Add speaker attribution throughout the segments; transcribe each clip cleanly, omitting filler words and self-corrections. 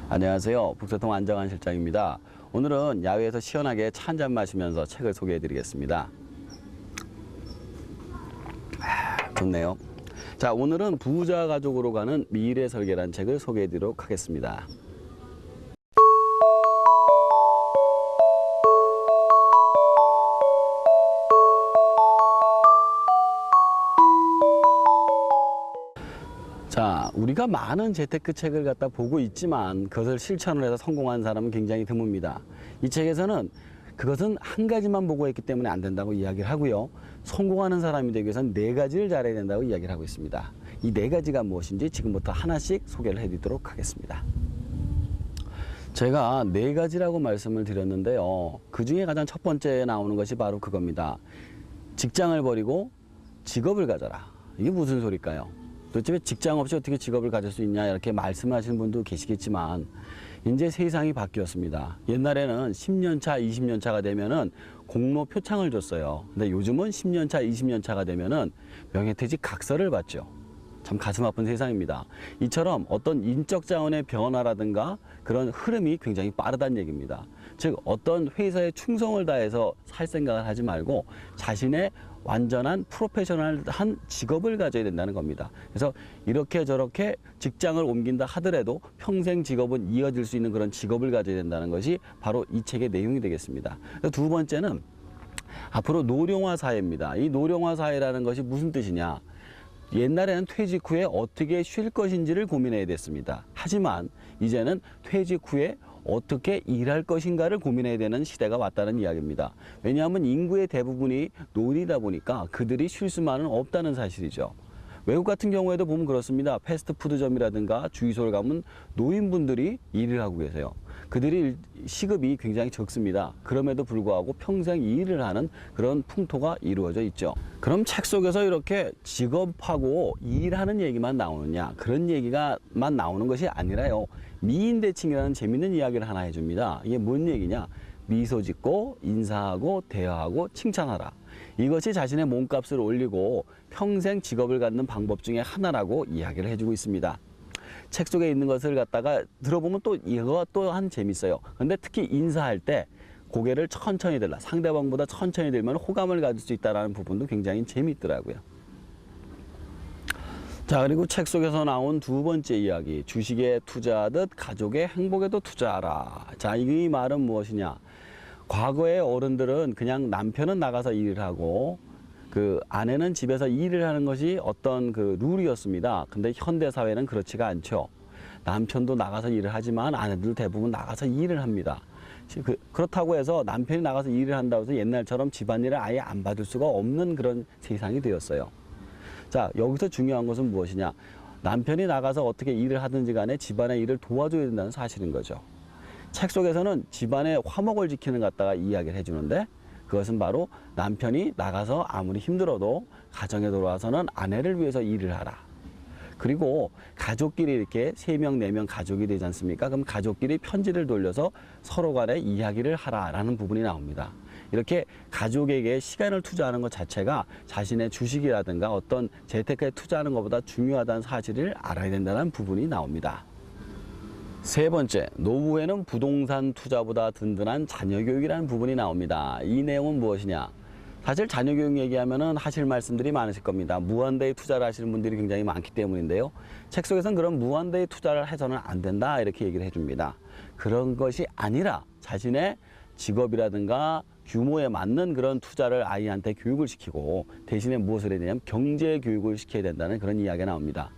Speaker 1: 안녕하세요. 북소통 안정환 실장입니다. 오늘은 야외에서 시원하게 차 한잔 마시면서 책을 소개해 드리겠습니다. 좋네요. 자, 오늘은 부자 가족으로 가는 미래 설계라는 책을 소개해 드리도록 하겠습니다. 자, 우리가 많은 재테크 책을 갖다 보고 있지만 그것을 실천을 해서 성공한 사람은 굉장히 드뭅니다. 이 책에서는 그것은 한 가지만 보고 했기 때문에 안 된다고 이야기를 하고요. 성공하는 사람이 되기 위해서는 네 가지를 잘해야 된다고 이야기를 하고 있습니다. 이 네 가지가 무엇인지 지금부터 하나씩 소개를 해드리도록 하겠습니다. 제가 네 가지라고 말씀을 드렸는데요. 그 중에 가장 첫 번째에 나오는 것이 바로 그겁니다. 직장을 버리고 직업을 가져라. 이게 무슨 소리일까요? 도대체 직장 없이 어떻게 직업을 가질 수 있냐 이렇게 말씀하시는 분도 계시겠지만 이제 세상이 바뀌었습니다. 옛날에는 10년 차, 20년 차가 되면은 공로 표창을 줬어요. 근데 요즘은 10년 차, 20년 차가 되면은 명예퇴직 각서를 받죠. 참 가슴 아픈 세상입니다. 이처럼 어떤 인적 자원의 변화라든가 그런 흐름이 굉장히 빠르다는 얘기입니다. 즉 어떤 회사에 충성을 다해서 살 생각을 하지 말고 자신의 완전한 프로페셔널한 직업을 가져야 된다는 겁니다. 그래서 이렇게 저렇게 직장을 옮긴다 하더라도 평생 직업은 이어질 수 있는 그런 직업을 가져야 된다는 것이 바로 이 책의 내용이 되겠습니다. 두 번째는 앞으로 노령화 사회입니다. 이 노령화 사회라는 것이 무슨 뜻이냐? 옛날에는 퇴직 후에 어떻게 쉴 것인지를 고민해야 됐습니다. 하지만 이제는 퇴직 후에 어떻게 일할 것인가를 고민해야 되는 시대가 왔다는 이야기입니다. 왜냐하면 인구의 대부분이 노인이다 보니까 그들이 쉴 수만은 없다는 사실이죠. 외국 같은 경우에도 보면 그렇습니다. 패스트푸드점이라든가 주유소를 가면 노인분들이 일을 하고 계세요. 그들이 시급이 굉장히 적습니다. 그럼에도 불구하고 평생 일을 하는 그런 풍토가 이루어져 있죠. 그럼 책 속에서 이렇게 직업하고 일하는 얘기만 나오느냐? 그런 얘기가만 나오는 것이 아니라요. 미인대칭이라는 재밌는 이야기를 하나 해줍니다. 이게 뭔 얘기냐? 미소 짓고 인사하고 대화하고 칭찬하라. 이것이 자신의 몸값을 올리고 평생 직업을 갖는 방법 중에 하나라고 이야기를 해주고 있습니다. 책 속에 있는 것을 갖다가 들어보면 또 이거 또한 재밌어요. 근데 특히 인사할 때 고개를 천천히 들라. 상대방보다 천천히 들면 호감을 가질 수 있다는 부분도 굉장히 재밌더라고요. 자, 그리고 책 속에서 나온 두 번째 이야기, 주식에 투자하듯 가족의 행복에도 투자하라. 자, 이 말은 무엇이냐? 과거의 어른들은 그냥 남편은 나가서 일을 하고 그 아내는 집에서 일을 하는 것이 어떤 그 룰이었습니다. 근데 현대 사회는 그렇지가 않죠. 남편도 나가서 일을 하지만 아내들 대부분 나가서 일을 합니다. 그렇다고 해서 남편이 나가서 일을 한다고 해서 옛날처럼 집안일을 아예 안 받을 수가 없는 그런 세상이 되었어요. 자, 여기서 중요한 것은 무엇이냐? 남편이 나가서 어떻게 일을 하든지 간에 집안의 일을 도와줘야 된다는 사실인 거죠. 책 속에서는 집안의 화목을 지키는 것 갖다가 이야기를 해주는데 그것은 바로 남편이 나가서 아무리 힘들어도 가정에 돌아와서는 아내를 위해서 일을 하라. 그리고 가족끼리 이렇게 3명, 4명 가족이 되지 않습니까? 그럼 가족끼리 편지를 돌려서 서로 간에 이야기를 하라라는 부분이 나옵니다. 이렇게 가족에게 시간을 투자하는 것 자체가 자신의 주식이라든가 어떤 재테크에 투자하는 것보다 중요하다는 사실을 알아야 된다는 부분이 나옵니다. 세 번째, 노후에는 부동산 투자보다 든든한 자녀교육이라는 부분이 나옵니다. 이 내용은 무엇이냐? 사실 자녀교육 얘기하면은 하실 말씀들이 많으실 겁니다. 무한대의 투자를 하시는 분들이 굉장히 많기 때문인데요. 책 속에서는 그런 무한대의 투자를 해서는 안 된다 이렇게 얘기를 해줍니다. 그런 것이 아니라 자신의 직업이라든가 규모에 맞는 그런 투자를 아이한테 교육을 시키고 대신에 무엇을 해야 되냐면 경제 교육을 시켜야 된다는 그런 이야기가 나옵니다.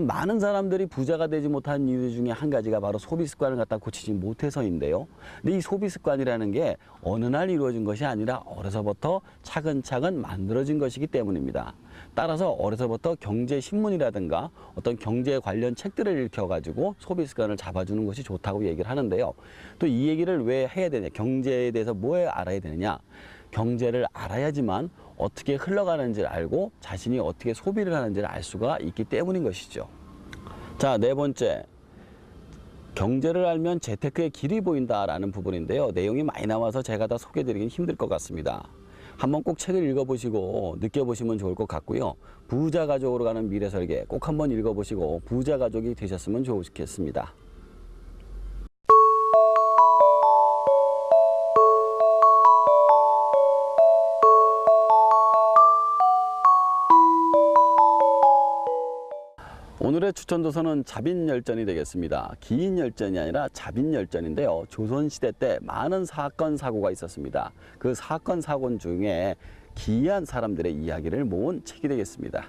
Speaker 1: 많은 사람들이 부자가 되지 못한 이유 중에 한 가지가 바로 소비 습관을 갖다 고치지 못해서인데요. 근데 이 소비 습관이라는 게 어느 날 이루어진 것이 아니라 어려서부터 차근차근 만들어진 것이기 때문입니다. 따라서 어려서부터 경제신문이라든가 어떤 경제 관련 책들을 읽혀가지고 소비 습관을 잡아주는 것이 좋다고 얘기를 하는데요. 또 이 얘기를 왜 해야 되냐? 경제에 대해서 뭐 알아야 되느냐? 경제를 알아야지만 어떻게 흘러가는지를 알고 자신이 어떻게 소비를 하는지를 알 수가 있기 때문인 것이죠. 자, 네 번째. 경제를 알면 재테크의 길이 보인다라는 부분인데요. 내용이 많이 나와서 제가 다 소개해드리긴 힘들 것 같습니다. 한번 꼭 책을 읽어보시고 느껴보시면 좋을 것 같고요. 부자 가족으로 가는 미래 설계 꼭 한번 읽어보시고 부자 가족이 되셨으면 좋겠습니다. 오늘의 추천 도서는 자빈열전이 되겠습니다. 기인열전이 아니라 자빈열전인데요. 조선시대 때 많은 사건 사고가 있었습니다. 그 사건 사고 중에 기이한 사람들의 이야기를 모은 책이 되겠습니다.